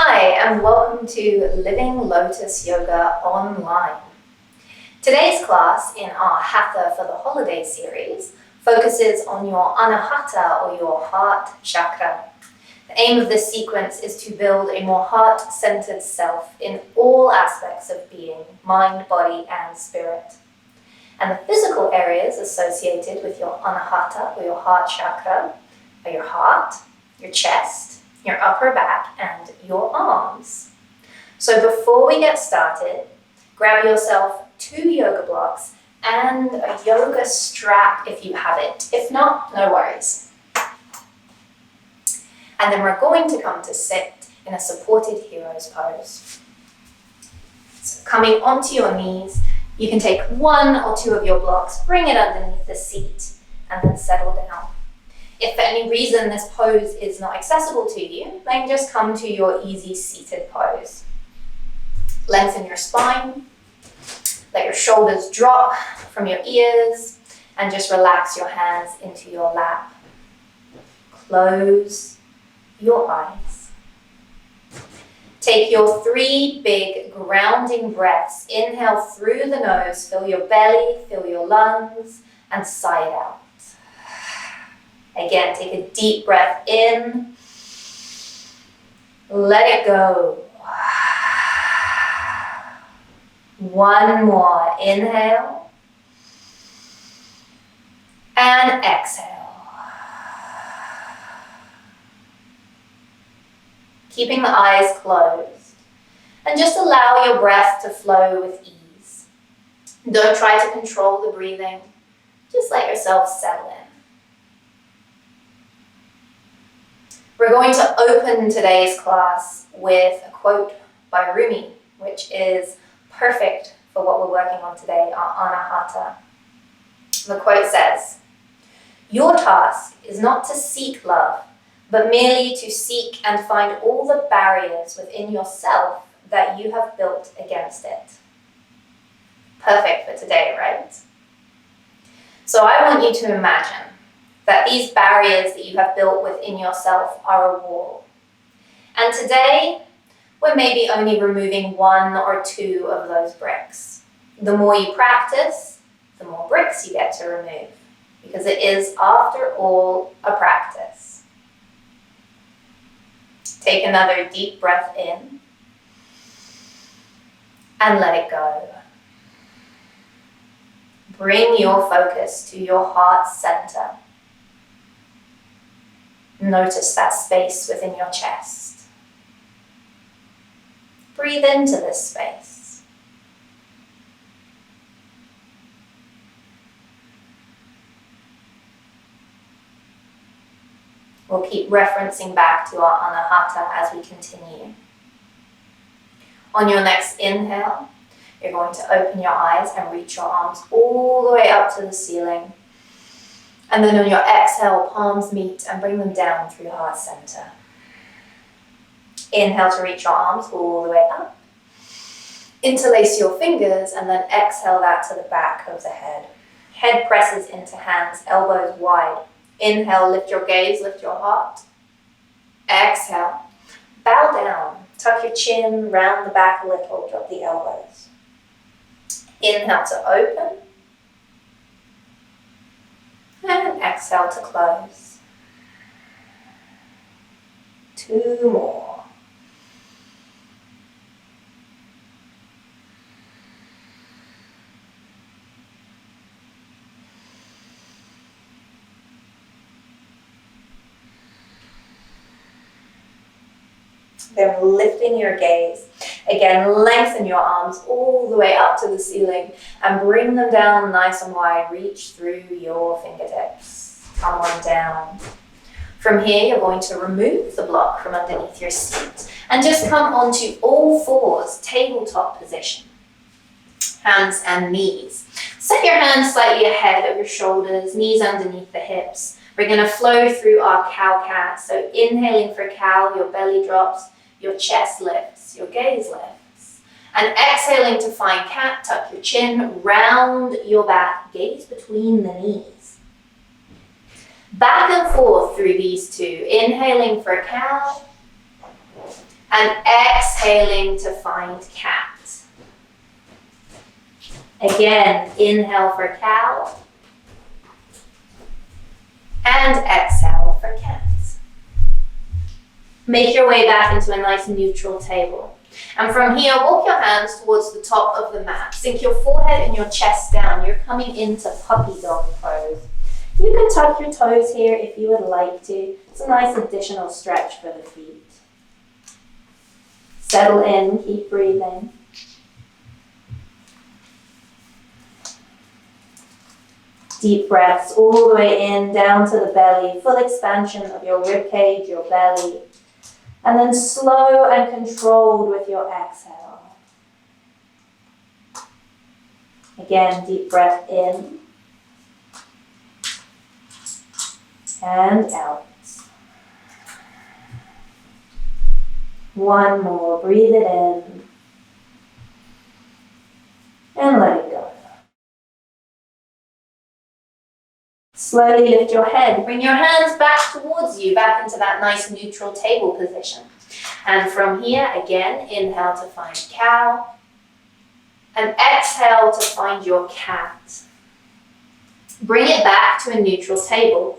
Hi, and welcome to Living Lotus Yoga Online. Today's class in our Hatha for the Holiday series focuses on your Anahata or your heart chakra. The aim of this sequence is to build a more heart-centered self in all aspects of being, mind, body, and spirit. And the physical areas associated with your Anahata or your heart chakra are your heart, your chest, your upper back, and your arms. So before we get started, grab yourself 2 yoga blocks and a yoga strap if you have it. If not, no worries. And then we're going to come to sit in a supported hero's pose. So coming onto your knees, you can take 1 or 2 of your blocks, bring it underneath the seat, and then settle down. If for any reason this pose is not accessible to you, then just come to your easy seated pose. Lengthen your spine, let your shoulders drop from your ears, and just relax your hands into your lap. Close your eyes. Take your 3 big grounding breaths. Inhale through the nose, fill your belly, fill your lungs, and sigh it out. Again, take a deep breath in. Let it go. 1 more. Inhale. And exhale. Keeping the eyes closed. And just allow your breath to flow with ease. Don't try to control the breathing. Just let yourself settle in. We're going to open today's class with a quote by Rumi, which is perfect for what we're working on today, our Anahata. The quote says, "Your task is not to seek love, but merely to seek and find all the barriers within yourself that you have built against it." Perfect for today, right? So I want you to imagine that these barriers that you have built within yourself are a wall. And today, we're maybe only removing 1 or 2 of those bricks. The more you practice, the more bricks you get to remove, because it is, after all, a practice. Take another deep breath in, and let it go. Bring your focus to your heart center. Notice that space within your chest. Breathe into this space. We'll keep referencing back to our Anahata as we continue. On your next inhale, you're going to open your eyes and reach your arms all the way up to the ceiling. And then on your exhale, palms meet and bring them down through heart center. Inhale to reach your arms all the way up. Interlace your fingers and then exhale that to the back of the head. Head presses into hands, elbows wide. Inhale, lift your gaze, lift your heart. Exhale, bow down. Tuck your chin, round the back a little, drop the elbows. Inhale to open. And exhale to close. 2 more. Then lifting your gaze. Again, lengthen your arms all the way up to the ceiling and bring them down nice and wide. Reach through your fingertips. Come on down. From here, you're going to remove the block from underneath your seat and just come onto all fours, tabletop position. Hands and knees. Set your hands slightly ahead of your shoulders, knees underneath the hips. We're going to flow through our cow-cat. So inhaling for cow, your belly drops, your chest lifts, your gaze lifts. And exhaling to find cat, tuck your chin, round your back, gaze between the knees. Back and forth through these 2. Inhaling for cow, And exhaling to find cat. Again, inhale for cow. And exhale for cat. Make your way back into a nice neutral table. And from here, walk your hands towards the top of the mat. Sink your forehead and your chest down. You're coming into puppy dog pose. You can tuck your toes here if you would like to. It's a nice additional stretch for the feet. Settle in, keep breathing. Deep breaths all the way in, down to the belly, full expansion of your rib cage, your belly. And then slow and controlled with your exhale. Again, deep breath in and out. One more, breathe it in and let it go. Slowly lift your head, bring your hands back towards you, back into that nice neutral table position. And from here, again, inhale to find cow, and exhale to find your cat. Bring it back to a neutral table.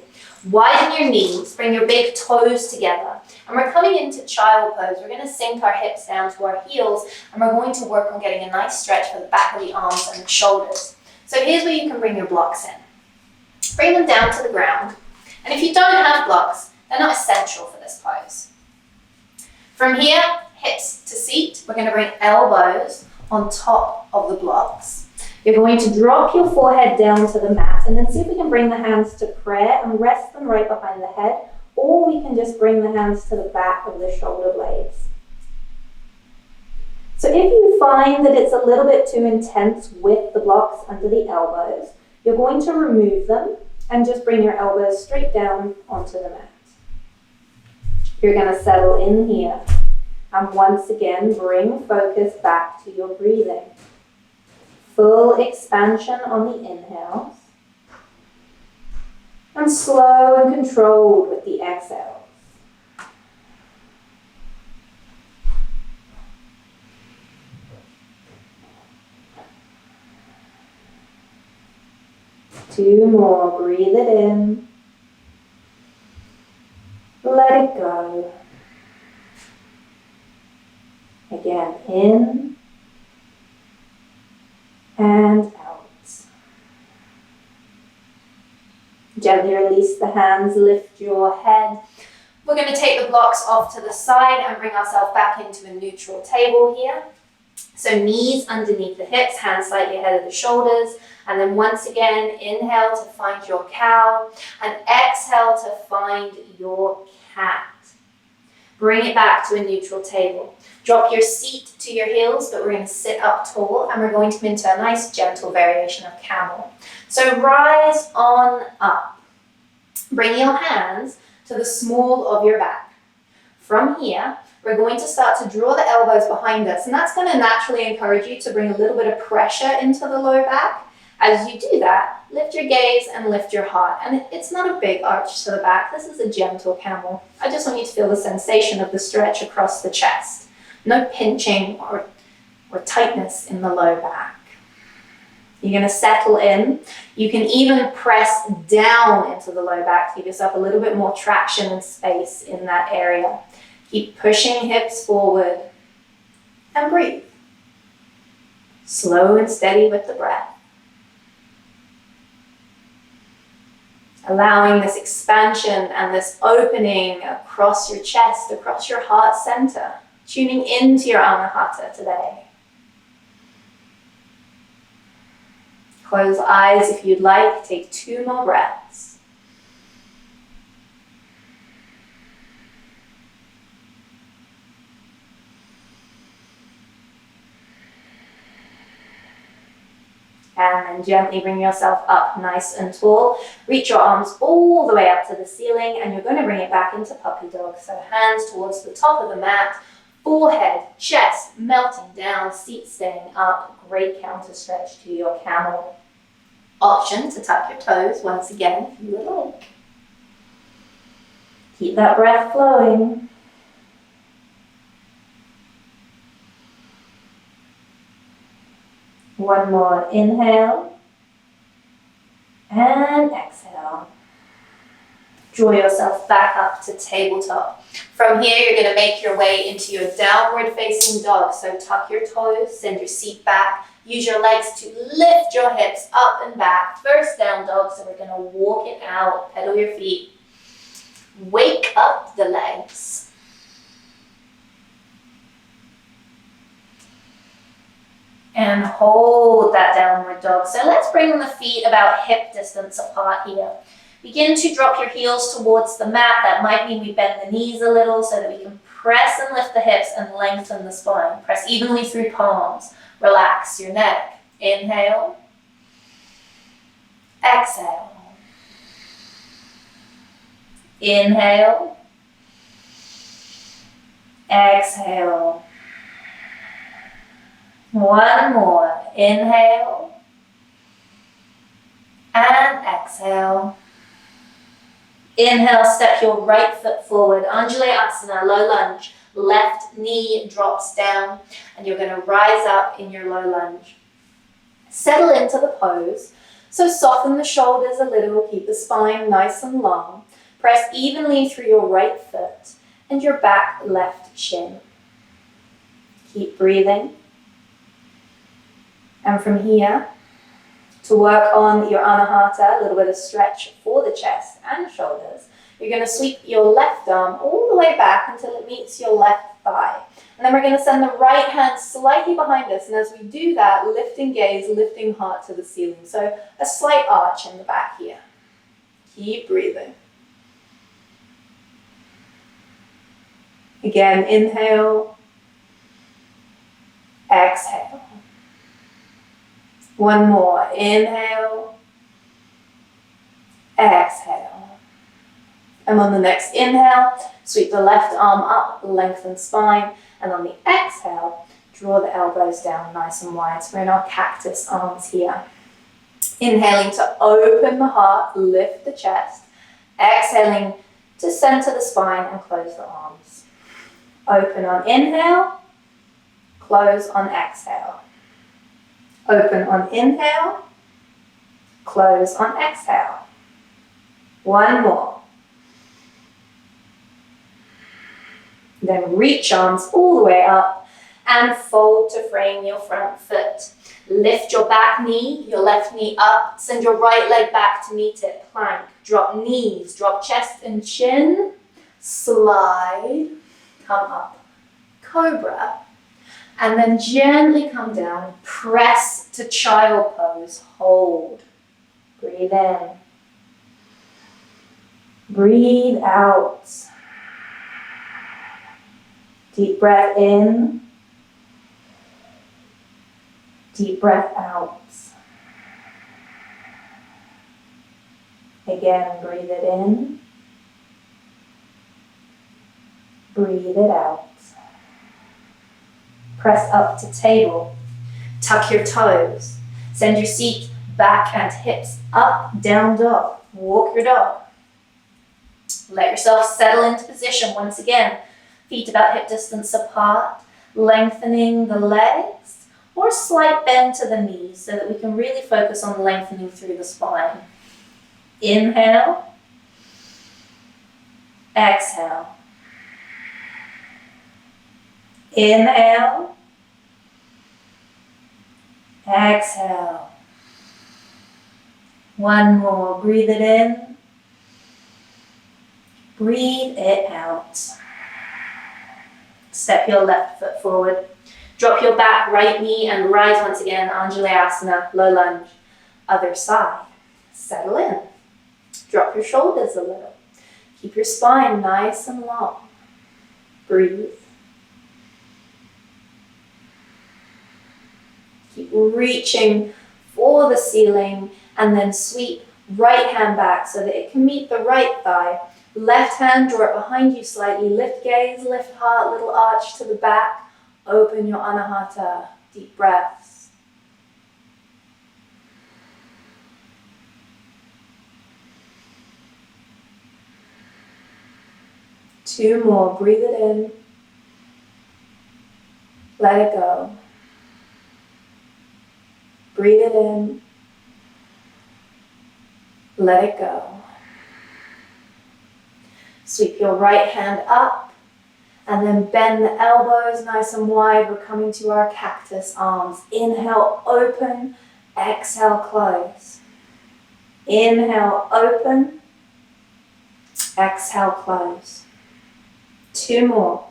Widen your knees, bring your big toes together. And we're coming into child pose. We're going to sink our hips down to our heels, and we're going to work on getting a nice stretch for the back of the arms and the shoulders. So here's where you can bring your blocks in. Bring them down to the ground. And if you don't have blocks, they're not essential for this pose. From here, hips to seat. We're going to bring elbows on top of the blocks. You're going to drop your forehead down to the mat, and then see if we can bring the hands to prayer and rest them right behind the head, or we can just bring the hands to the back of the shoulder blades. So if you find that it's a little bit too intense with the blocks under the elbows, you're going to remove them and just bring your elbows straight down onto the mat. You're going to settle in here, and once again bring focus back to your breathing. Full expansion on the inhales, and slow and controlled with the exhales. Two more, breathe it in, let it go. Again, in and out. Gently release the hands, lift your head. We're going to take the blocks off to the side and bring ourselves back into a neutral table here. So knees underneath the hips, hands slightly ahead of the shoulders. And then once again, inhale to find your cow and exhale to find your cat. Bring it back to a neutral table. Drop your seat to your heels, but we're going to sit up tall and we're going to come into a nice gentle variation of camel. So rise on up. Bring your hands to the small of your back. From here, we're going to start to draw the elbows behind us, and that's going to naturally encourage you to bring a little bit of pressure into the low back. As you do that, lift your gaze and lift your heart. And it's not a big arch to the back. This is a gentle camel. I just want you to feel the sensation of the stretch across the chest. No pinching or tightness in the low back. You're going to settle in. You can even press down into the low back to give yourself a little bit more traction and space in that area. Keep pushing hips forward and breathe. Slow and steady with the breath. Allowing this expansion and this opening across your chest, across your heart center. Tuning into your Anahata today. Close eyes if you'd like. Take 2 more breaths. And then gently bring yourself up nice and tall. Reach your arms all the way up to the ceiling, and you're going to bring it back into puppy dog. So hands towards the top of the mat, forehead, chest melting down, seat staying up. Great counter stretch to your camel. Option to tuck your toes once again if you would like. Keep that breath flowing. One more, inhale and exhale. Draw yourself back up to tabletop. From here, you're going to make your way into your downward facing dog. So tuck your toes, send your seat back. Use your legs to lift your hips up and back. First down dog, so we're going to walk it out, pedal your feet. Wake up the legs. And hold that downward dog. So let's bring the feet about hip distance apart here. Begin to drop your heels towards the mat. That might mean we bend the knees a little so that we can press and lift the hips and lengthen the spine. Press evenly through palms. Relax your neck. Inhale. Exhale. Inhale. Exhale. One more. Inhale. And exhale. Inhale, step your right foot forward. Anjali asana, low lunge. Left knee drops down and you're going to rise up in your low lunge. Settle into the pose. So soften the shoulders a little. Keep the spine nice and long. Press evenly through your right foot and your back left shin. Keep breathing. And from here, to work on your Anahata, a little bit of stretch for the chest and shoulders, you're going to sweep your left arm all the way back until it meets your left thigh. And then we're going to send the right hand slightly behind us. And as we do that, lifting gaze, lifting heart to the ceiling. So a slight arch in the back here. Keep breathing. Again, inhale. Exhale. One more. Inhale. Exhale. And on the next inhale, sweep the left arm up, lengthen spine. And on the exhale, draw the elbows down nice and wide. So we're in our cactus arms here. Inhaling to open the heart, lift the chest. Exhaling to center the spine and close the arms. Open on inhale, close on exhale. Open on inhale, close on exhale. One more. Then reach arms all the way up and fold to frame your front foot. Lift your back knee, your left knee up. Send your right leg back to meet it. Plank. Drop knees, drop chest and chin. Slide. Come up. Cobra. And then gently come down. Press to child pose. Hold. Breathe in. Breathe out. Deep breath in. Deep breath out. Again, breathe it in. Breathe it out. Press up to table. Tuck your toes. Send your seat back and hips up, down dog. Walk your dog. Let yourself settle into position once again. Feet about hip distance apart. Lengthening the legs or slight bend to the knees so that we can really focus on lengthening through the spine. Inhale. Exhale. Inhale. Exhale. One more. Breathe it in. Breathe it out. Step your left foot forward. Drop your back right knee and rise once again. Anjali asana, low lunge. Other side. Settle in. Drop your shoulders a little. Keep your spine nice and long. Breathe. Keep reaching for the ceiling and then sweep right hand back so that it can meet the right thigh. Left hand, draw it behind you slightly. Lift gaze, lift heart, little arch to the back. Open your Anahata. Deep breaths. Two more. Breathe it in. Let it go. Breathe it in. Let it go. Sweep your right hand up and then bend the elbows nice and wide. We're coming to our cactus arms. Inhale, open. Exhale, close. Inhale, open. Exhale, close. 2 more.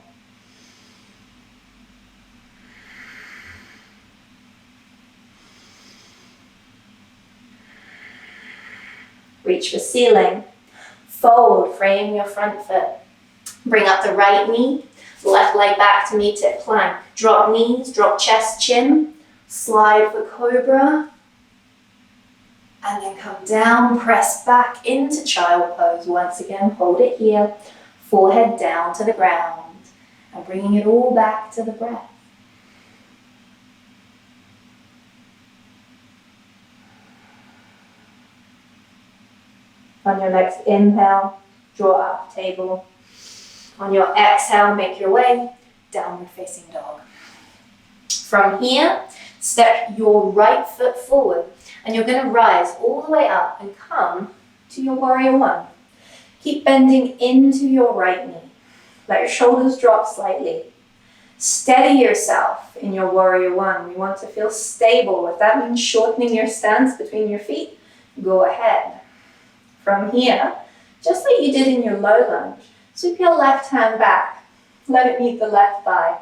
Reach for ceiling. Fold, frame your front foot. Bring up the right knee, left leg back to meet it, plank. Drop knees, drop chest, chin. Slide for cobra. And then come down, press back into child pose. Once again, hold it here. Forehead down to the ground. And bringing it all back to the breath. On your next inhale, draw up table. On your exhale, make your way downward facing dog. From here, step your right foot forward and you're going to rise all the way up and come to your warrior one. Keep bending into your right knee. Let your shoulders drop slightly. Steady yourself in your warrior one. We want to feel stable. If that means shortening your stance between your feet, go ahead. From here, just like you did in your low lunge, sweep your left hand back. Let it meet the left thigh.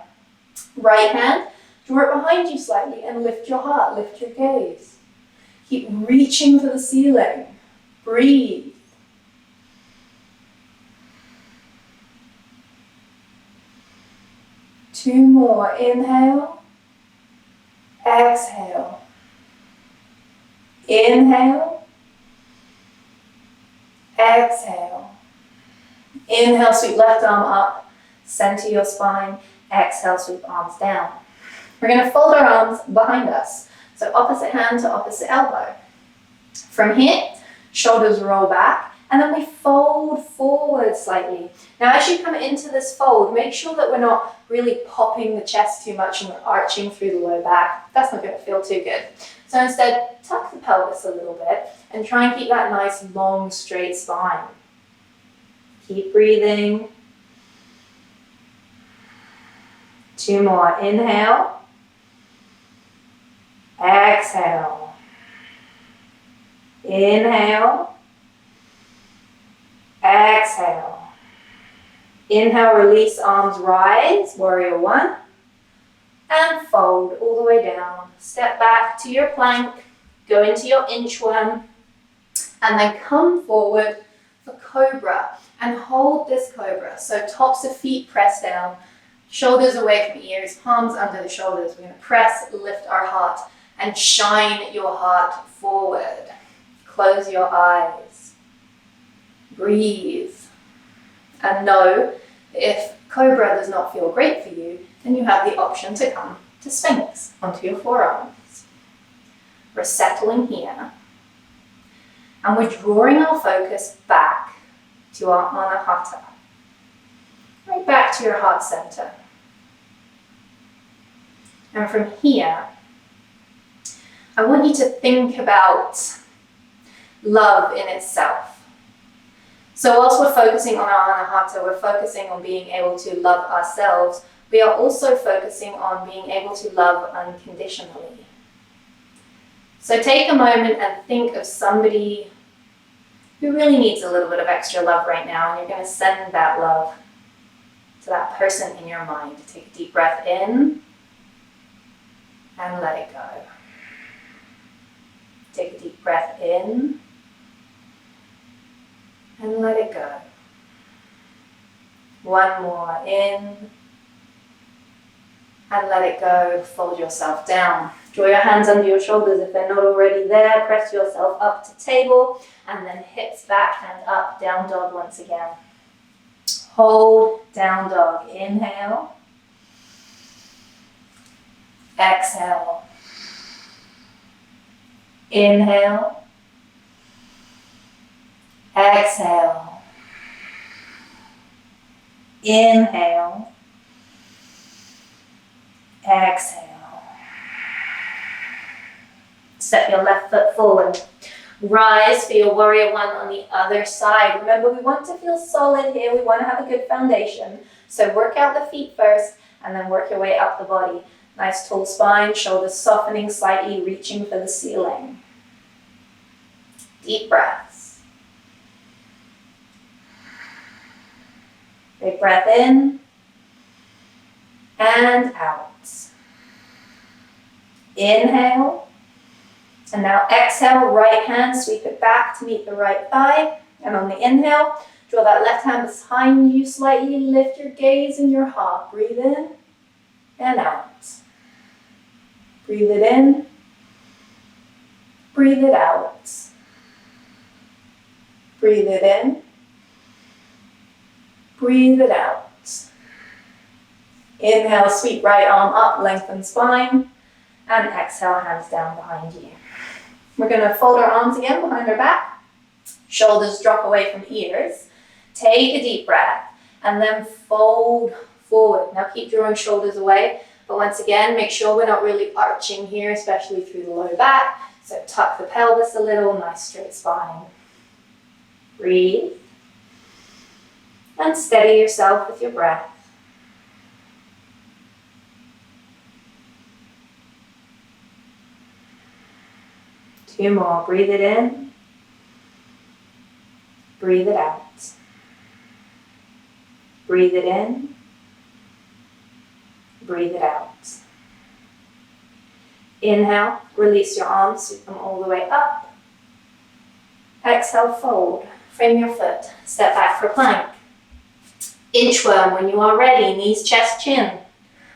Right hand, draw it behind you slightly and lift your heart, lift your gaze. Keep reaching for the ceiling. Breathe. Two more. Inhale. Exhale. Inhale. Exhale. Inhale, sweep left arm up, center your spine. Exhale, sweep arms down. We're going to fold our arms behind us. So opposite hand to opposite elbow. From here, shoulders roll back, and then we fold forward slightly. Now as you come into this fold, make sure that we're not really popping the chest too much and we're arching through the low back. That's not going to feel too good. So instead, tuck the pelvis a little bit and try and keep that nice, long, straight spine. Keep breathing. 2 more. Inhale. Exhale. Inhale. Exhale. Inhale, release, arms rise, warrior one. And fold all the way down. Step back to your plank. Go into your inchworm. And then come forward for cobra. And hold this cobra. So tops of feet press down. Shoulders away from ears. Palms under the shoulders. We're going to press, lift our heart. And shine your heart forward. Close your eyes. Breathe. And know if cobra does not feel great for you, then you have the option to come to Sphinx onto your forearms. We're settling here. And we're drawing our focus back to our Anahata. Right back to your heart center. And from here, I want you to think about love in itself. So whilst we're focusing on our Anahata, we're focusing on being able to love ourselves. We are also focusing on being able to love unconditionally. So take a moment and think of somebody who really needs a little bit of extra love right now, and you're going to send that love to that person in your mind. Take a deep breath in and let it go. Take a deep breath in and let it go. One more in and let it go. Fold yourself down. Draw your hands under your shoulders if they're not already there. Press yourself up to table and then hips back, hand up, down dog once again. Hold, down dog. Inhale. Exhale. Inhale. Exhale. Inhale. Exhale. Step your left foot forward. Rise for your warrior one on the other side. Remember, we want to feel solid here. We want to have a good foundation. So work out the feet first and then work your way up the body. Nice tall spine, shoulders softening slightly, reaching for the ceiling. Deep breaths. Big breath in and out. Inhale. And now exhale, right hand, sweep it back to meet the right thigh. And on the inhale, draw that left hand behind you slightly, lift your gaze and your heart. Breathe in and out. Breathe it in. Breathe it out. Breathe it in. Breathe it out. Inhale, sweep right arm up, lengthen spine. And exhale, hands down behind you. We're going to fold our arms again behind our back. Shoulders drop away from ears. Take a deep breath and then fold forward. Now keep drawing shoulders away, but once again, make sure we're not really arching here, especially through the low back. So tuck the pelvis a little, nice straight spine. Breathe. And steady yourself with your breath. Two more. Breathe it in. Breathe it out. Breathe it in. Breathe it out. Inhale, release your arms, sweep them all the way up. Exhale, fold. Frame your foot. Step back for plank. Inchworm when you are ready. Knees, chest, chin.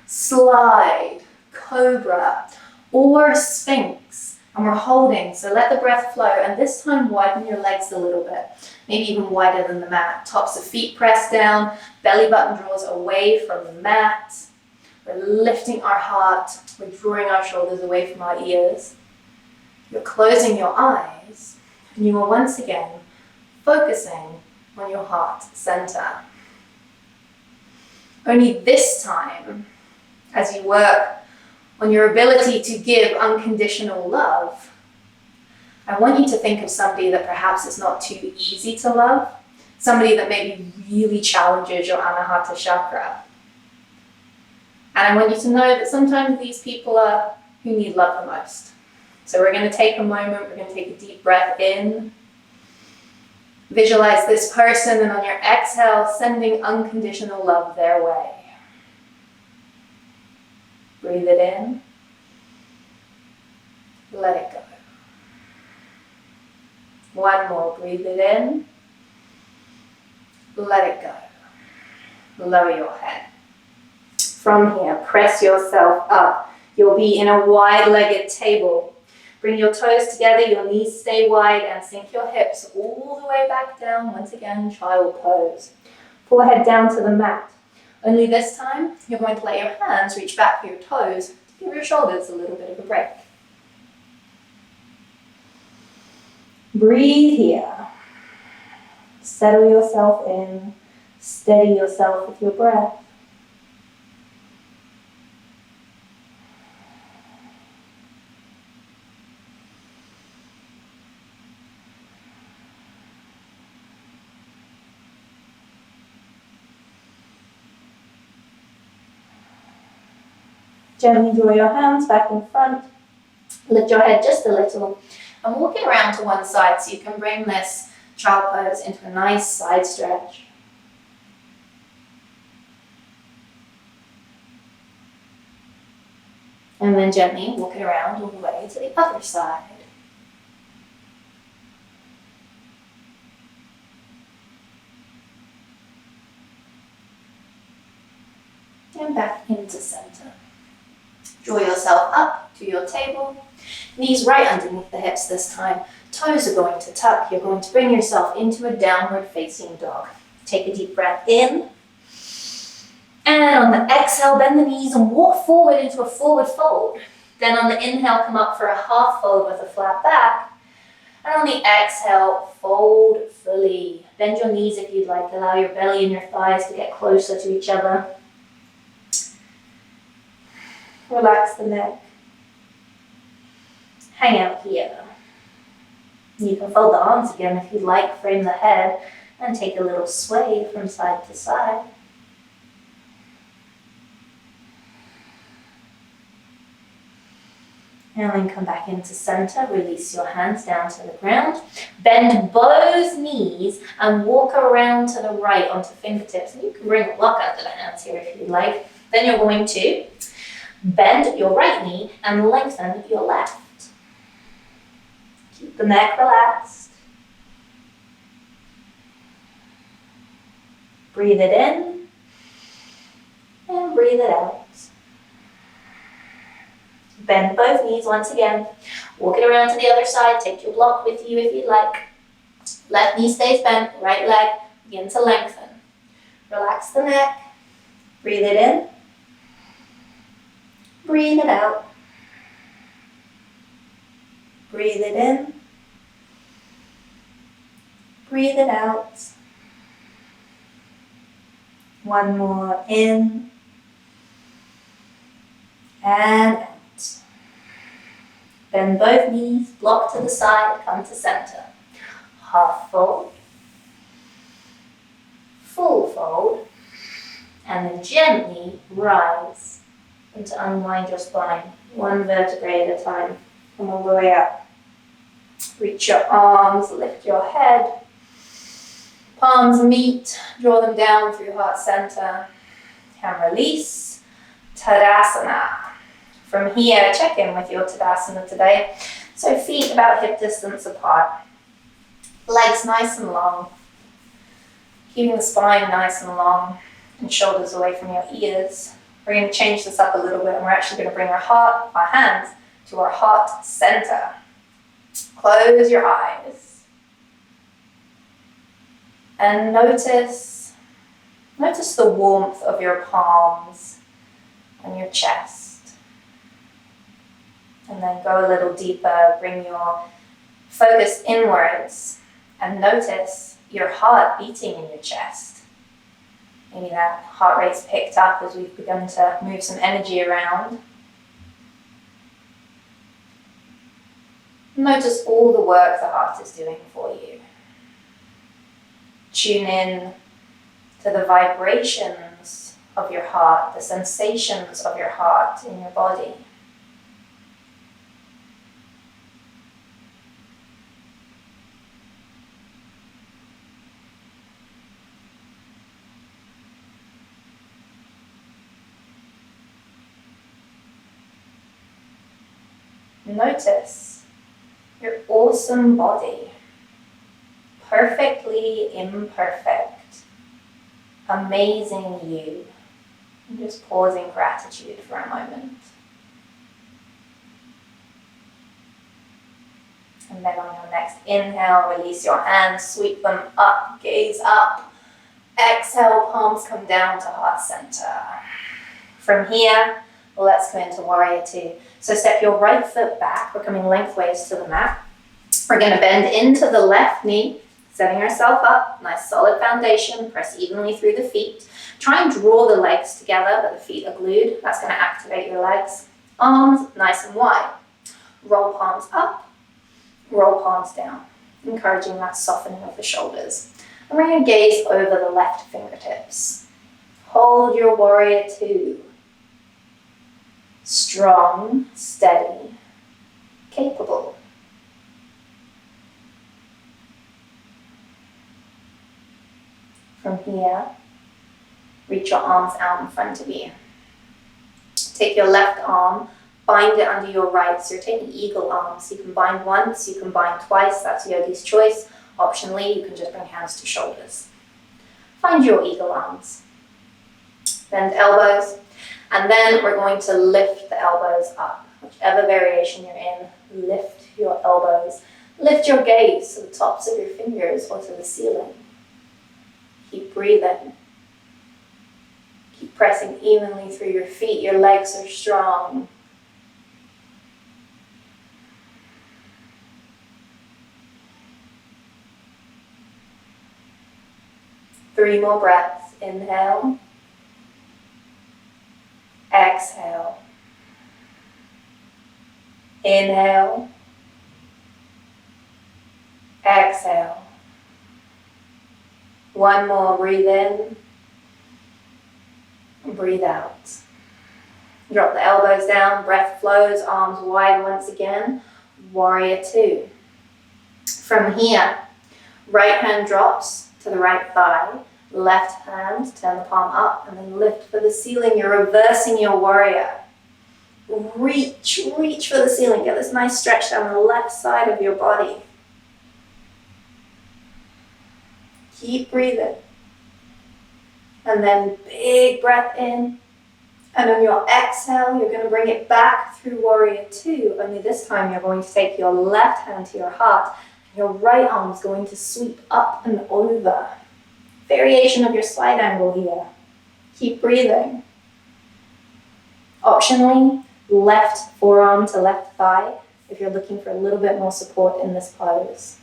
Slide, cobra, or sphinx. And we're holding, so let the breath flow. And this time, widen your legs a little bit. Maybe even wider than the mat. Tops of feet press down. Belly button draws away from the mat. We're lifting our heart. We're drawing our shoulders away from our ears. You're closing your eyes. And you are once again focusing on your heart center. Only this time, as you work on your ability to give unconditional love, I want you to think of somebody that perhaps is not too easy to love, somebody that maybe really challenges your Anahata chakra. And I want you to know that sometimes these people are who need love the most. So we're going to take a moment, we're going to take a deep breath in. Visualize this person, and on your exhale, sending unconditional love their way. Breathe it in. Let it go. One more. Breathe it in. Let it go. Lower your head. From here, press yourself up. You'll be in a wide-legged table. Bring your toes together, your knees stay wide, and sink your hips all the way back down. Once again, child pose. Forehead down to the mat. Only this time, you're going to let your hands reach back for your toes to give your shoulders a little bit of a break. Breathe here. Settle yourself in. Steady yourself with your breath. Gently draw your hands back in front. Lift your head just a little and walk it around to one side so you can bring this child pose into a nice side stretch. And then gently walk it around all the way to the other side. And back into center. Draw yourself up to your table. Knees right underneath the hips this time. Toes are going to tuck. You're going to bring yourself into a downward facing dog. Take a deep breath in. And on the exhale, bend the knees and walk forward into a forward fold. Then on the inhale, come up for a half fold with a flat back. And on the exhale, fold fully. Bend your knees if you'd like. Allow your belly and your thighs to get closer to each other. Relax the neck. hang out here. You can fold the arms again if you'd like, frame the head, and take a little sway from side to side. And then come back into center, release your hands down to the ground. Bend both knees and walk around to the right onto fingertips. And you can bring a block under the hands here if you'd like. Then you're going to bend your right knee and lengthen your left. Keep the neck relaxed. Breathe it in and breathe it out. Bend both knees once again. Walk it around to the other side. Take your block with you if you'd like. Left knee stays bent. Right leg begin to lengthen. Relax the neck. Breathe it in. Breathe it out. Breathe it in. Breathe it out. One more in and out. Bend both knees, block to the side, come to center. Half fold, full fold, and then gently rise and to unwind your spine, one vertebrae at a time. Come all the way up. Reach your arms, lift your head. Palms meet, draw them down through heart center. And release, Tadasana. From here, check in with your Tadasana today. So feet about hip distance apart. Legs nice and long. Keeping the spine nice and long and shoulders away from your ears. We're going to change this up a little bit and we're actually going to bring our hands to our heart center. Close your eyes. And notice the warmth of your palms and your chest. And then go a little deeper, bring your focus inwards and notice your heart beating in your chest. Maybe that heart rate's picked up as we've begun to move some energy around. Notice all the work the heart is doing for you. Tune in to the vibrations of your heart, the sensations of your heart in your body. Notice your awesome body, perfectly imperfect, amazing you. And just pausing gratitude for a moment. And then on your next inhale, release your hands, sweep them up, gaze up. Exhale, palms come down to heart center. From here, let's go into warrior two. So step your right foot back. We're coming lengthways to the mat. We're going to bend into the left knee, setting ourselves up. Nice solid foundation. Press evenly through the feet. Try and draw the legs together, but the feet are glued. That's going to activate your legs. Arms nice and wide. Roll palms up. Roll palms down. Encouraging that softening of the shoulders. And we're going to gaze over the left fingertips. Hold your warrior two. Strong, steady, capable. From here, reach your arms out in front of you. Take your left arm, bind it under your right. So you're taking eagle arms. You can bind once, you can bind twice. That's yogi's choice. Optionally, you can just bring hands to shoulders. Find your eagle arms. Bend elbows. And then we're going to lift the elbows up. Whichever variation you're in, lift your elbows. Lift your gaze to the tops of your fingers or to the ceiling. Keep breathing. Keep pressing evenly through your feet. Your legs are strong. Three more breaths. Inhale. Exhale. Inhale. Exhale. One more, breathe in. Breathe out. Drop the elbows down, breath flows, arms wide once again. Warrior two. From here, right hand drops to the right thigh, left hand, turn the palm up and then lift for the ceiling. You're reversing your warrior. Reach for the ceiling. Get this nice stretch down the left side of your body. Keep breathing. And then big breath in. And on your exhale, you're going to bring it back through warrior two. Only this time you're going to take your left hand to your heart. And your right arm is going to sweep up and over. Variation of your side angle here. Keep breathing. Optionally, left forearm to left thigh if you're looking for a little bit more support in this pose.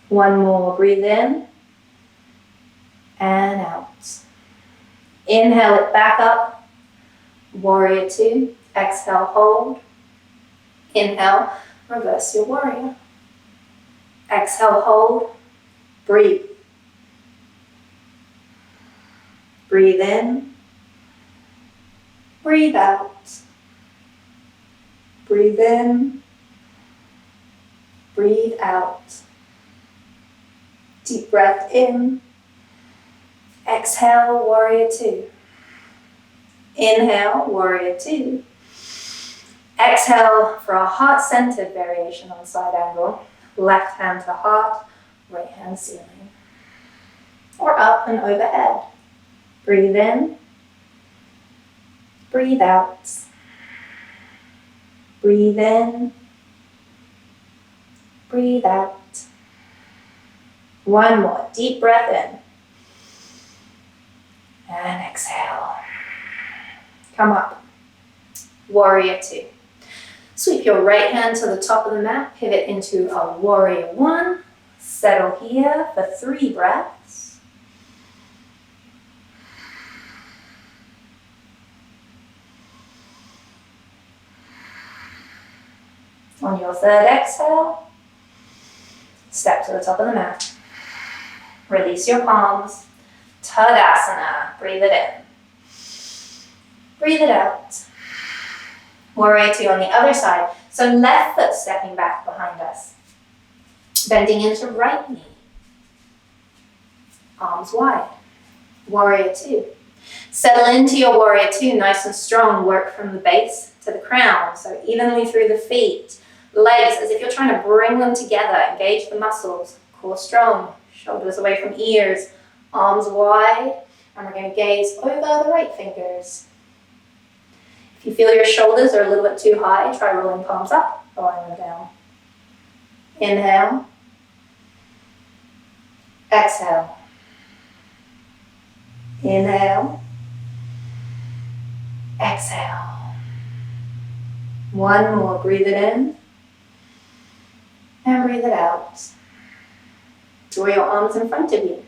One more, breathe in and out. Inhale it back up. Warrior two, exhale, hold. Inhale, reverse your warrior. Exhale, hold, breathe. Breathe in, breathe out. Breathe in, breathe out. Deep breath in. Exhale, warrior two. Inhale, warrior two. Exhale for a heart-centered variation on side angle. Left hand to heart, right hand ceiling. Or up and overhead. Breathe in. Breathe out. Breathe in. Breathe out. One more. Deep breath in. And exhale. Come up. Warrior two. Sweep your right hand to the top of the mat. Pivot into a warrior one. Settle here for 3 breaths. On your third exhale, step to the top of the mat. Release your palms. Tadasana. Breathe it in. Breathe it out. Warrior two on the other side. So left foot stepping back behind us. Bending into right knee. Arms wide. Warrior two. Settle into your warrior two, nice and strong. Work from the base to the crown. So evenly through the feet. Legs as if you're trying to bring them together. Engage the muscles. Core strong. Shoulders away from ears. Arms wide. And we're going to gaze over the right fingers. If you feel your shoulders are a little bit too high, try rolling palms up, rolling them down. Inhale. Exhale. Inhale. Exhale. One more. Breathe it in. And breathe it out. Draw your arms in front of you.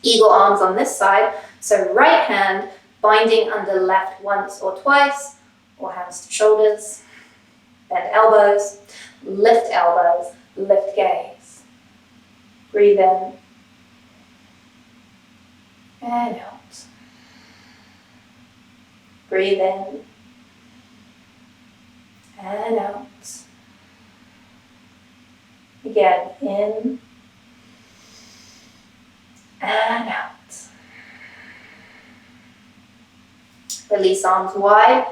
Eagle arms on this side. So right hand binding under left once or twice, or hands to shoulders. Bend elbows, lift gaze. Breathe in and out. Breathe in and out. Again, in and out. Release arms wide,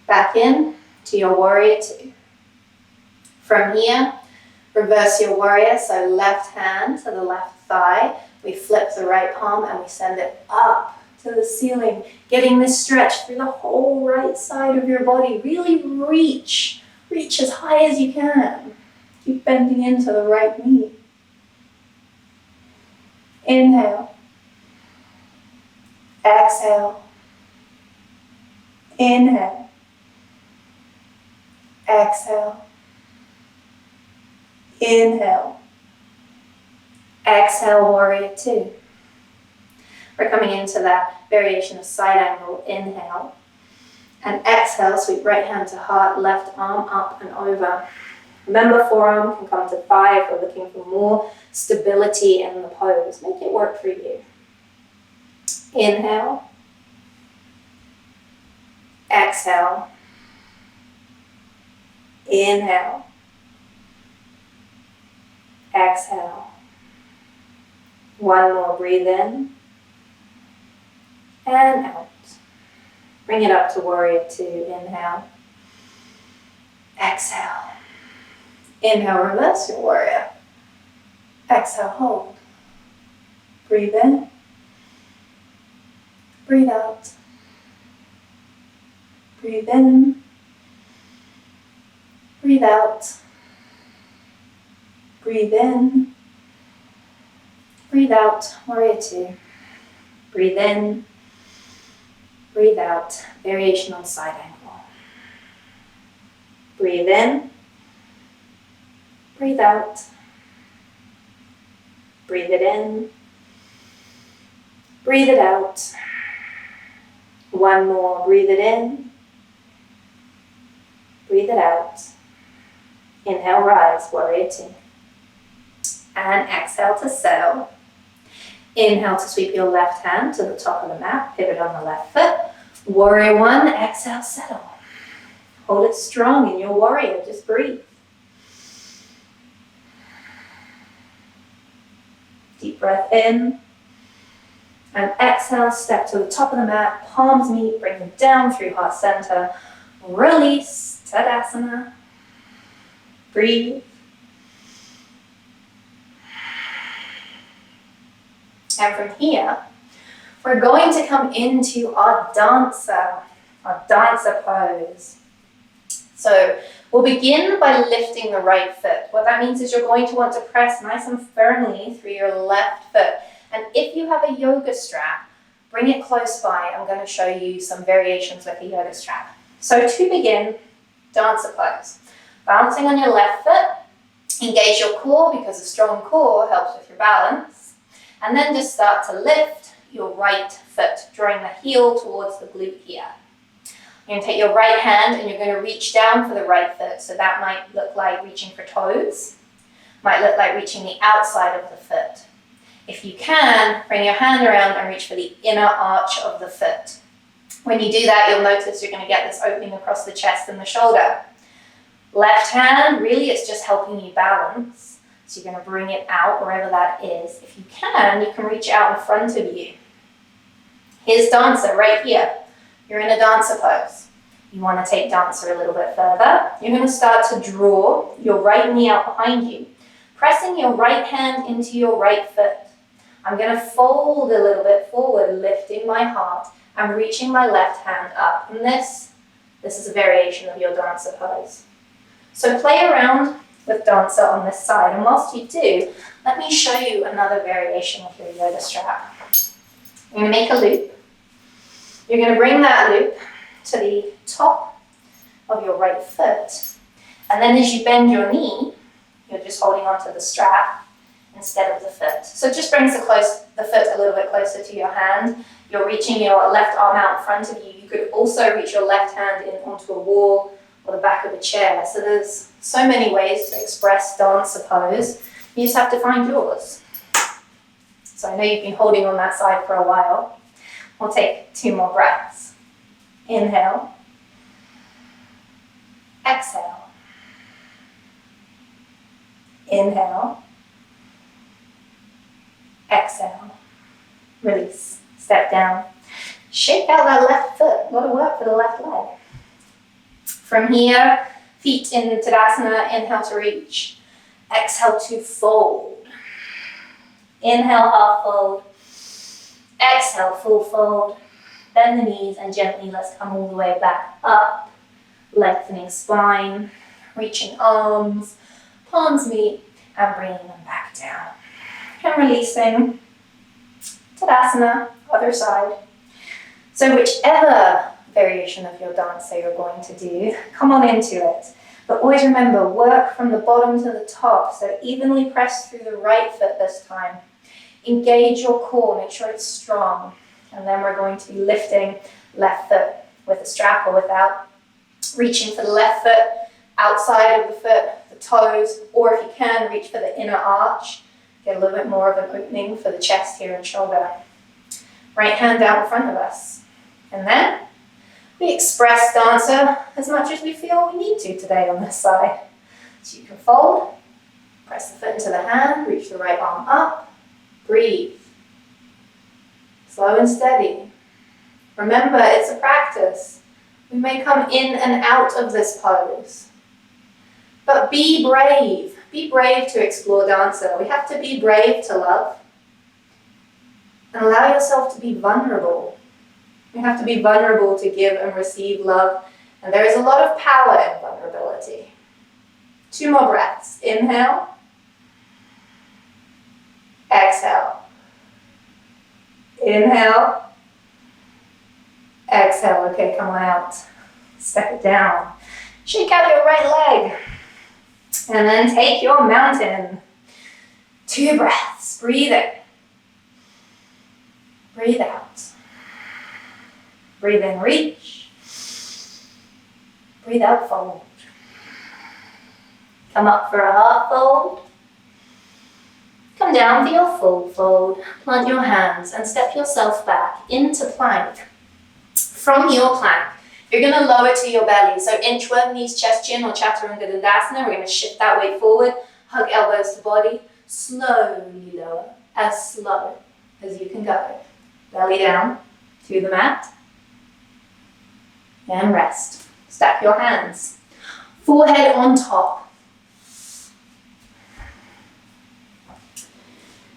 back in to your warrior two. From here, reverse your warrior, so left hand to the left thigh. We flip the right palm and we send it up to the ceiling, getting this stretch through the whole right side of your body. Really reach as high as you can. Keep bending into the right knee. Inhale. Exhale. Inhale. Exhale. Inhale. Exhale, warrior two. We're coming into that variation of side angle. Inhale. And exhale, sweep right hand to heart, left arm up and over. Remember, forearm can come to thigh if we're looking for more stability in the pose. Make it work for you. Inhale. Exhale. Inhale. Exhale. One more, breathe in and out. Bring it up to warrior two. Inhale. Exhale. Inhale, reverse your warrior. Exhale, hold. Breathe in. Breathe out. Breathe in. Breathe out. Breathe in. Breathe out. Warrior two. Breathe in. Breathe out. Variation on side angle. Breathe in. Breathe out. Breathe it in. Breathe it out. One more. Breathe it in. Breathe it out. Inhale, rise, warrior two. And exhale to settle. Inhale to sweep your left hand to the top of the mat. Pivot on the left foot. Warrior one, exhale, settle. Hold it strong in your warrior. Just breathe. Deep breath in. And exhale, step to the top of the mat. Palms meet, bring them down through heart center. Release, Tadasana. Breathe. And from here, we're going to come into our dancer pose. So we'll begin by lifting the right foot. What that means is you're going to want to press nice and firmly through your left foot. And if you have a yoga strap, bring it close by. I'm going to show you some variations with the yoga strap. So to begin, dancer pose. Balancing on your left foot, engage your core because a strong core helps with your balance. And then just start to lift your right foot, drawing the heel towards the glute here. You're going to take your right hand and you're going to reach down for the right foot. So that might look like reaching for toes, might look like reaching the outside of the foot. If you can, bring your hand around and reach for the inner arch of the foot. When you do that, you'll notice you're going to get this opening across the chest and the shoulder. Left hand, really it's just helping you balance. So you're going to bring it out wherever that is. If you can reach out in front of you. Here's dancer right here. You're in a dancer pose. You want to take dancer a little bit further. You're going to start to draw your right knee out behind you, pressing your right hand into your right foot. I'm going to fold a little bit forward, lifting my heart. I'm reaching my left hand up. And this is a variation of your dancer pose. So play around with dancer on this side. And whilst you do, let me show you another variation of your yoga strap. You're going to make a loop. You're going to bring that loop to the top of your right foot. And then as you bend your knee, you're just holding onto the strap instead of the foot. So it just brings the foot a little bit closer to your hand. You're reaching your left arm out in front of you. You could also reach your left hand in onto a wall or the back of a chair. So there's so many ways to express dancer pose. You just have to find yours. So I know you've been holding on that side for a while. We'll take 2 more breaths. Inhale. Exhale. Inhale. Exhale. Release. Step down. Shake out that left foot. A lot of work for the left leg. From here, feet in Tadasana. Inhale to reach. Exhale to fold. Inhale, half fold. Exhale, full fold. Bend the knees and gently let's come all the way back up. Lengthening spine, reaching arms, palms meet, and bringing them back down. And releasing. Tadasana, other side. So whichever variation of your dance that you're going to do, come on into it. But always remember, work from the bottom to the top. So evenly press through the right foot this time. Engage your core, make sure it's strong. And then we're going to be lifting left foot with a strap or without. Reaching for the left foot, outside of the foot, the the toes, or if you can, reach for the inner arch. Get a little bit more of an opening for the chest here and shoulder. Right hand out in front of us. And then we express dancer as much as we feel we need to today on this side. So you can fold, press the foot into the hand, reach the right arm up, breathe. Slow and steady. Remember, it's a practice. We may come in and out of this pose. But be brave. Be brave to explore dancer. We have to be brave to love. And allow yourself to be vulnerable. You have to be vulnerable to give and receive love. And there is a lot of power in vulnerability. 2 more breaths. Inhale. Exhale. Inhale. Exhale. Okay, come on out. Step it down. Shake out your right leg. And then take your mountain. 2 breaths. Breathe in. Breathe out. Breathe in, reach. Breathe out, fold. Come up for a half fold. Come down for your full fold. Plant your hands and step yourself back into plank. From your plank, you're going to lower to your belly. So inchworm, knees, chest, chin, or chaturanga dandasana. We're going to shift that weight forward. Hug elbows to body. Slowly lower, as slow as you can go. Belly down to the mat. And rest. Stack your hands. Forehead on top.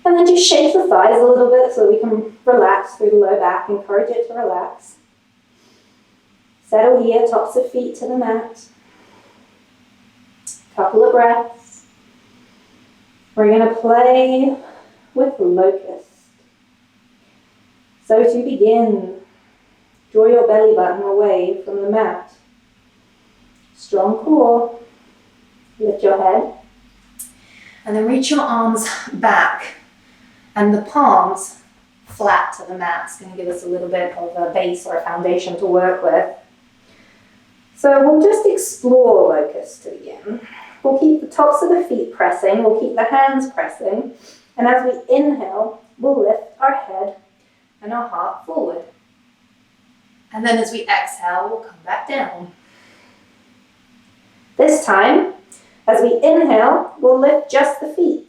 And then just shake the thighs a little bit so we can relax through the low back. Encourage it to relax. Settle here, tops of feet to the mat. Couple of breaths. We're going to play with locust. So to begin, draw your belly button away from the mat. Strong core. Lift your head. And then reach your arms back. And the palms flat to the mat. It's going to give us a little bit of a base or a foundation to work with. So we'll just explore locust to begin. We'll keep the tops of the feet pressing. We'll keep the hands pressing. And as we inhale, we'll lift our head and our heart forward. And then as we exhale, we'll come back down. This time, as we inhale, we'll lift just the feet.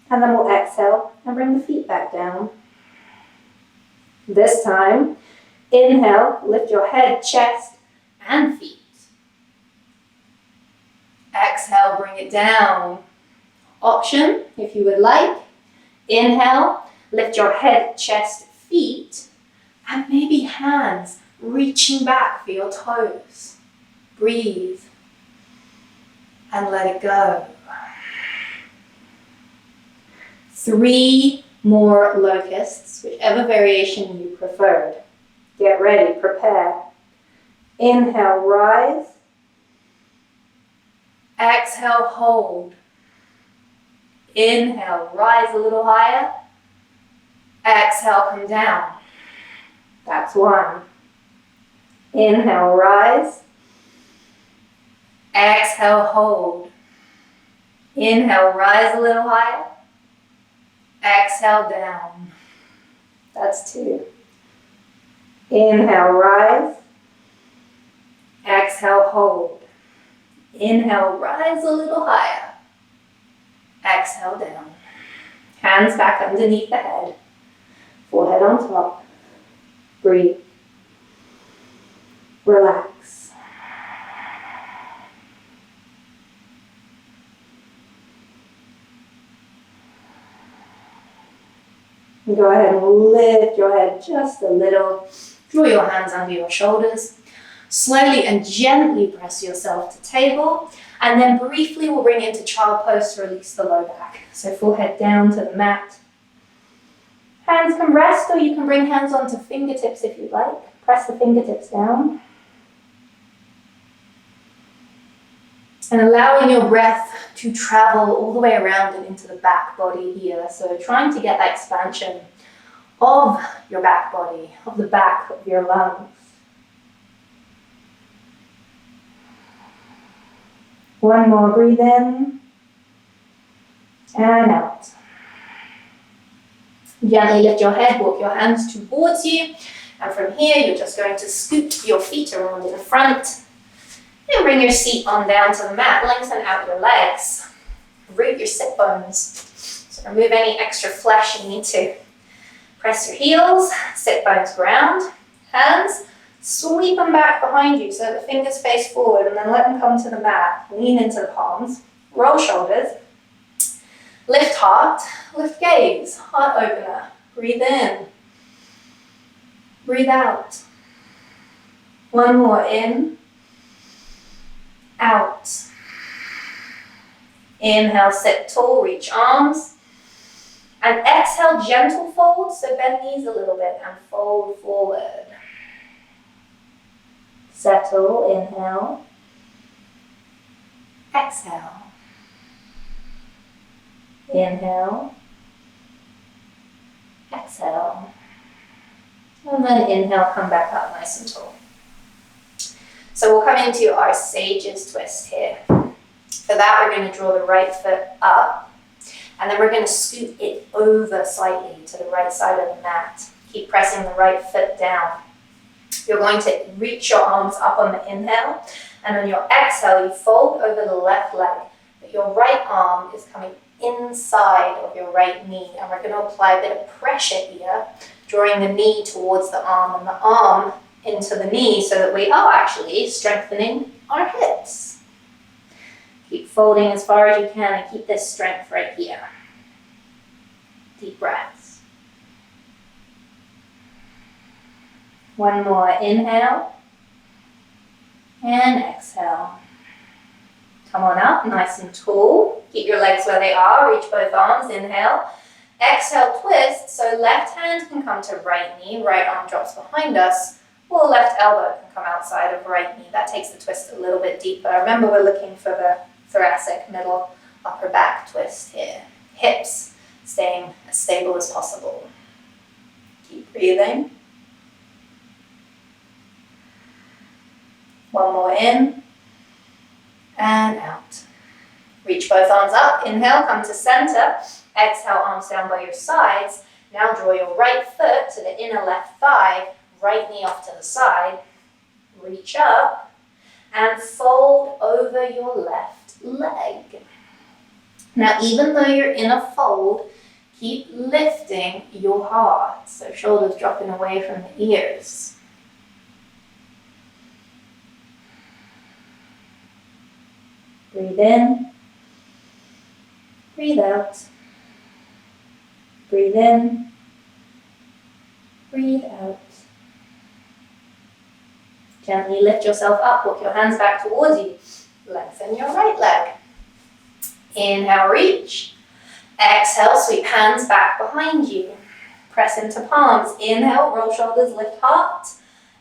And then we'll exhale and bring the feet back down. This time, inhale, lift your head, chest, and feet. Exhale, bring it down. Option, if you would like. Inhale, lift your head, chest, feet, and maybe hands reaching back for your toes. Breathe and let it go. 3 more locusts, whichever variation you preferred. Get ready, prepare. Inhale, rise. Exhale, hold. Inhale, rise a little higher. Exhale, come down. That's 1. Inhale, rise. Exhale, hold. Inhale, rise a little higher. Exhale, down. That's 2. Inhale, rise. Exhale, hold. Inhale, rise a little higher. Exhale, down. Hands back underneath the head. Forehead on top. Breathe. Relax. And go ahead and lift your head just a little. Draw your hands under your shoulders. Slowly and gently press yourself to table. And then briefly we'll bring into child pose to release the low back. So forehead down to the mat. Hands can rest, or you can bring hands onto fingertips if you'd like. Press the fingertips down. And allowing your breath to travel all the way around and into the back body here. So trying to get that expansion of your back body, of the back of your lungs. One more, breathe in and out. Gently lift your head, walk your hands towards you. And from here, you're just going to scoot your feet around in front. And bring your seat on down to the mat. Lengthen out your legs. Root your sit bones. So remove any extra flesh you need to. Press your heels, sit bones ground. Hands, sweep them back behind you so the fingers face forward and then let them come to the mat. Lean into the palms. Roll shoulders. Lift heart, lift gaze. Heart opener. Breathe in. Breathe out. One more in. Out. Inhale, sit tall, reach arms. And exhale, gentle fold, so bend knees a little bit and fold forward. Settle, inhale. Exhale. Inhale. Exhale. And then inhale, come back up nice and tall. So we'll come into our Sage's twist here. For that, we're going to draw the right foot up, and then we're going to scoot it over slightly to the right side of the mat. Keep pressing the right foot down. You're going to reach your arms up on the inhale, and on your exhale, you fold over the left leg, but your right arm is coming inside of your right knee, and we're going to apply a bit of pressure here, drawing the knee towards the arm and the arm into the knee so that we are actually strengthening our hips. Keep folding as far as you can and keep this strength right here. Deep breaths. One more, inhale and exhale. Come on up, nice and tall. Keep your legs where they are, reach both arms, inhale. Exhale, twist, so left hand can come to right knee, right arm drops behind us, or left elbow can come outside of right knee. That takes the twist a little bit deeper. Remember, we're looking for the thoracic, middle, upper back twist here. Hips staying as stable as possible. Keep breathing. One more in and out. Reach both arms up. Inhale, come to center. Exhale, arms down by your sides. Now draw your right foot to the inner left thigh, right knee off to the side. Reach up and fold over your left leg. Now, even though you're in a fold, keep lifting your heart. So shoulders dropping away from the ears. Breathe in. Breathe out. Breathe in. Breathe out. Gently lift yourself up, walk your hands back towards you. Lengthen your right leg. Inhale, reach. Exhale, sweep hands back behind you. Press into palms. Inhale, roll shoulders, lift heart.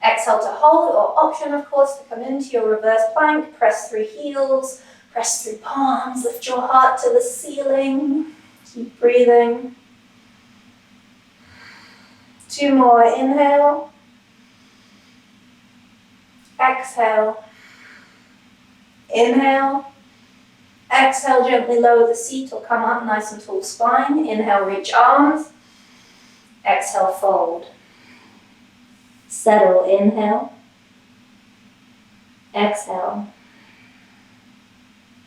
Exhale to hold, or option, of course, to come into your reverse plank. Press through heels, press through palms, lift your heart to the ceiling. Keep breathing. Two more, inhale. Exhale. Inhale. Exhale, gently lower the seat or come up nice and tall spine. Inhale, reach arms. Exhale, fold. Settle, inhale. Exhale.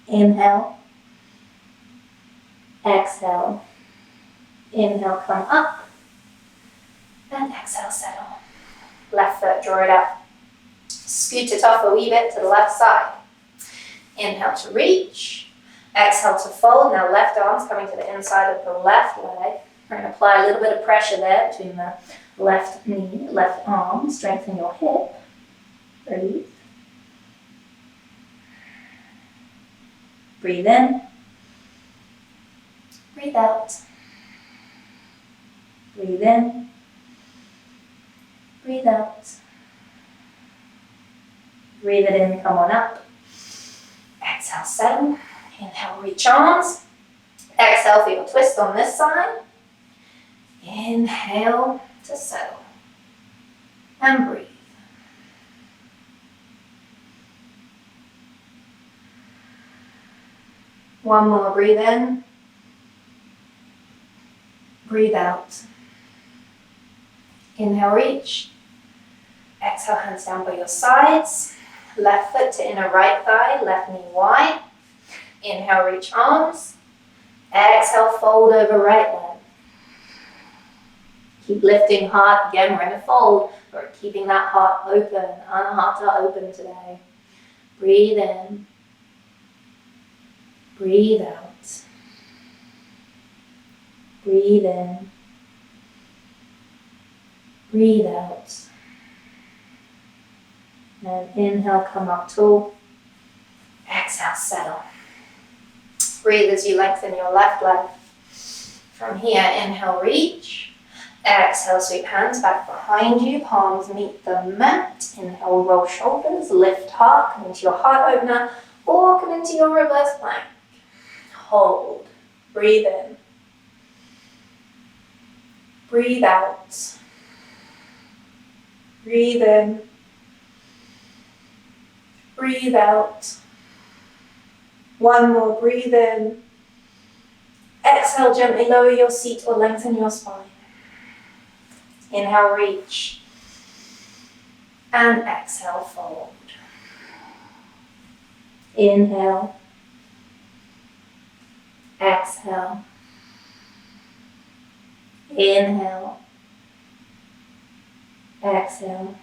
Inhale. Exhale. Inhale, come up. And exhale, settle. Left foot, draw it up. Scoot it off a wee bit to the left side. Inhale to reach. Exhale to fold. Now left arm's coming to the inside of the left leg. We're going to apply a little bit of pressure there between the left knee, left arm. Strengthen your hip. Breathe. Breathe in. Breathe out. Breathe in. Breathe out. Breathe it in, come on up. Exhale, settle. Inhale, reach arms. Exhale, feel a twist on this side. Inhale to settle. And breathe. One more, breathe in. Breathe out. Inhale, reach. Exhale, hands down by your sides. Left foot to inner right thigh, left knee wide. Inhale, reach arms. Exhale, fold over right leg. Keep lifting heart. Again, we're in a fold. We're keeping that heart open. Anahata open today. Breathe in. Breathe out. Breathe in. Breathe out. And inhale, come up tall. Exhale, settle. Breathe as you lengthen your left leg. From here, inhale, reach. Exhale, sweep hands back behind you. Palms meet the mat. Inhale, roll shoulders. Lift heart. Come into your heart opener. Or come into your reverse plank. Hold. Breathe in. Breathe out. Breathe in. Breathe out. One more, breathe in. Exhale, gently lower your seat or lengthen your spine. Inhale, reach. And exhale, fold. Inhale. Exhale. Inhale. Exhale.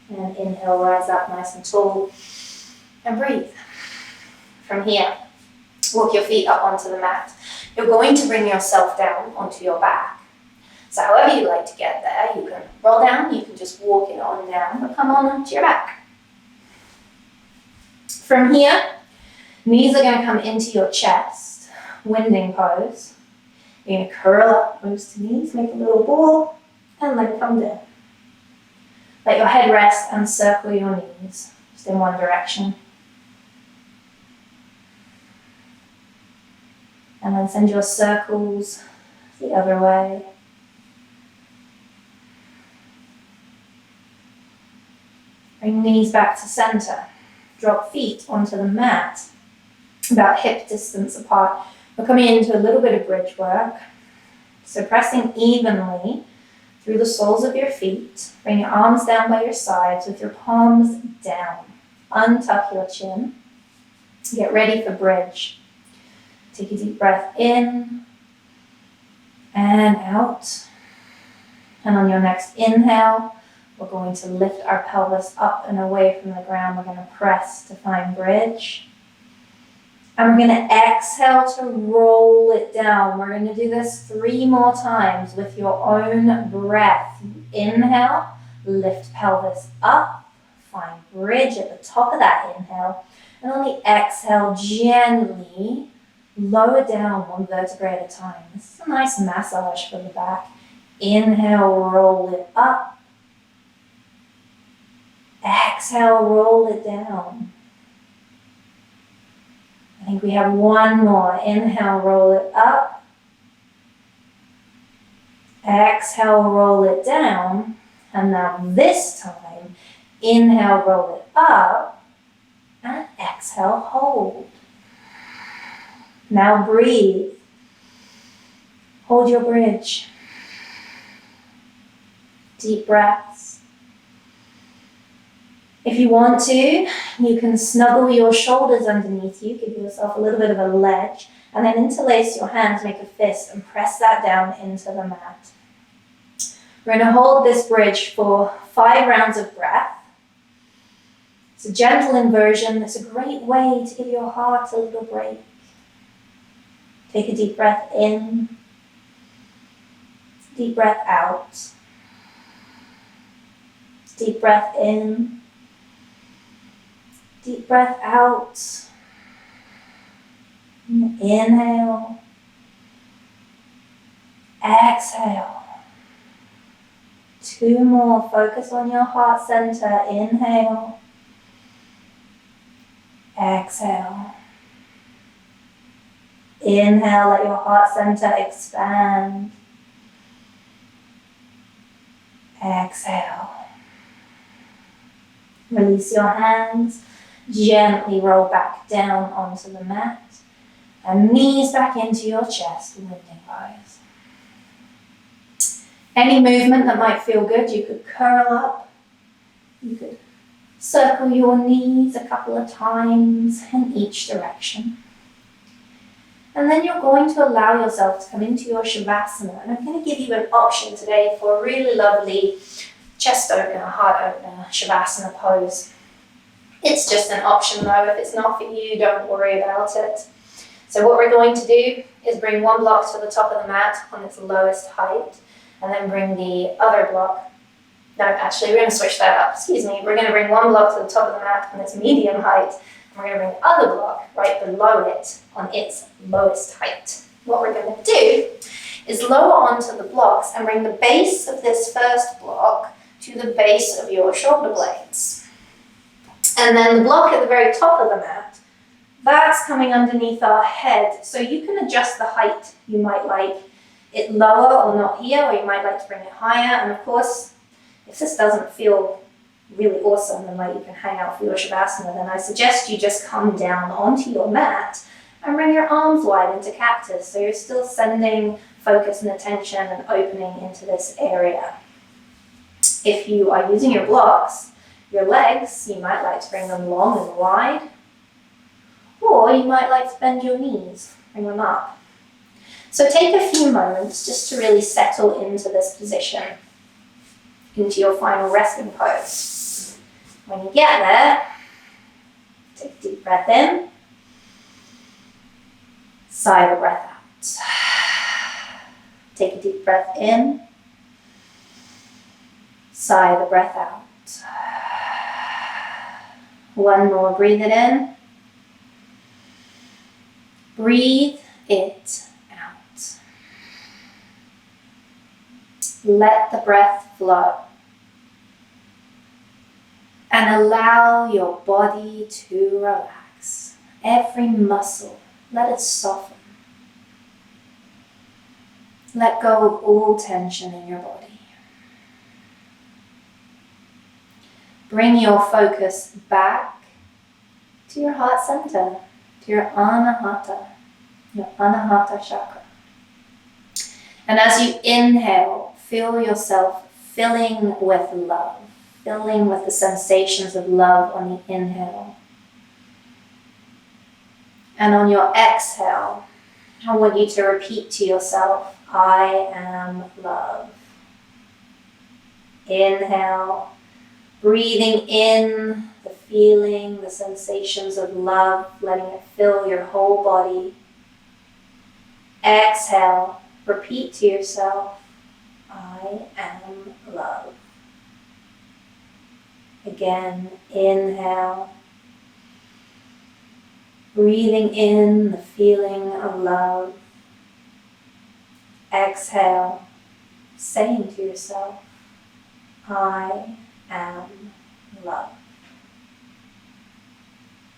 And inhale, rise up nice and tall. And breathe. From here, walk your feet up onto the mat. You're going to bring yourself down onto your back. So however you like to get there, you can roll down, you can just walk it on down, but come on onto your back. From here, knees are going to come into your chest, winding pose. You're going to curl up those knees, make a little ball, and let it come down. Let your head rest and circle your knees, just in one direction. And then send your circles the other way. Bring knees back to center. Drop feet onto the mat, about hip distance apart. We're coming into a little bit of bridge work. So pressing evenly through the soles of your feet. Bring your arms down by your sides with your palms down. Untuck your chin. Get ready for bridge. Take a deep breath in and out. And on your next inhale, we're going to lift our pelvis up and away from the ground. We're going to press to find bridge. And we're going to exhale to roll it down. We're going to do this 3 more times with your own breath. Inhale, lift pelvis up, find bridge at the top of that inhale. And on the exhale, gently lower down 1 vertebrae at a time. This is a nice massage for the back. Inhale, roll it up. Exhale, roll it down. I think we have 1 more. Inhale, roll it up. Exhale, roll it down. And now this time, inhale, roll it up. And exhale, hold. Now breathe. Hold your bridge. Deep breaths. If you want to, you can snuggle your shoulders underneath you, give yourself a little bit of a ledge, and then interlace your hands, make a fist, and press that down into the mat. We're going to hold this bridge for 5 rounds of breath. It's a gentle inversion. It's a great way to give your heart a little break. Take a deep breath in, deep breath out, deep breath in, deep breath out. Inhale, exhale. 2 more, focus on your heart center. Inhale, exhale. Inhale, let your heart center expand. Exhale. Release your hands. Gently roll back down onto the mat and knees back into your chest, lifting eyes. Any movement that might feel good, you could curl up, you could circle your knees a couple of times in each direction. And then you're going to allow yourself to come into your Shavasana. And I'm going to give you an option today for a really lovely chest opener, heart opener, Shavasana pose. It's just an option though. If it's not for you, don't worry about it. So what we're going to do is bring one block to the top of the mat on its lowest height, and then bring the other block. No, actually, we're going to switch that up. Excuse me. We're going to bring one block to the top of the mat on its medium height, and we're going to bring the other block right below it on its lowest height. What we're going to do is lower onto the blocks and bring the base of this first block to the base of your shoulder blades. And then the block at the very top of the mat, that's coming underneath our head. So you can adjust the height. You might like it lower or not here, or you might like to bring it higher. And of course, if this doesn't feel really awesome and like you can hang out for your Shavasana, then I suggest you just come down onto your mat and bring your arms wide into cactus. So you're still sending focus and attention and opening into this area. If you are using your blocks, your legs, you might like to bring them long and wide, or you might like to bend your knees, bring them up. So take a few moments just to really settle into this position, into your final resting pose. When you get there, take a deep breath in, sigh the breath out. Take a deep breath in, sigh the breath out. One more, breathe it in, breathe it out. Let the breath flow and allow your body to relax. Every muscle, let it soften. Let go of all tension in your body. Bring your focus back to your heart center, to your Anahata chakra. And as you inhale, feel yourself filling with love, filling with the sensations of love on the inhale. And on your exhale, I want you to repeat to yourself, I am love. Inhale, breathing in the feeling, the sensations of love, letting it fill your whole body. Exhale, repeat to yourself, I am love. Again, inhale, breathing in the feeling of love. Exhale, saying to yourself, I am love.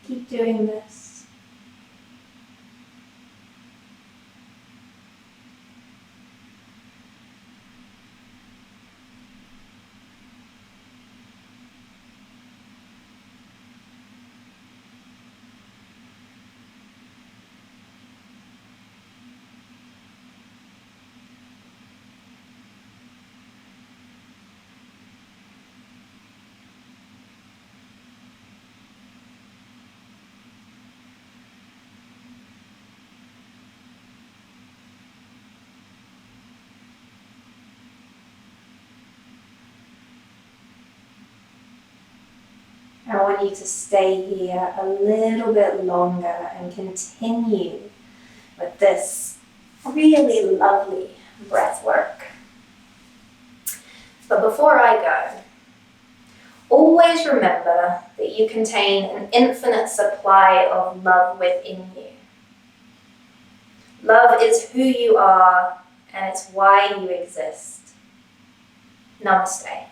Keep doing this. I want you to stay here a little bit longer and continue with this really lovely breath work. But before I go, always remember that you contain an infinite supply of love within you. Love is who you are, and it's why you exist. Namaste.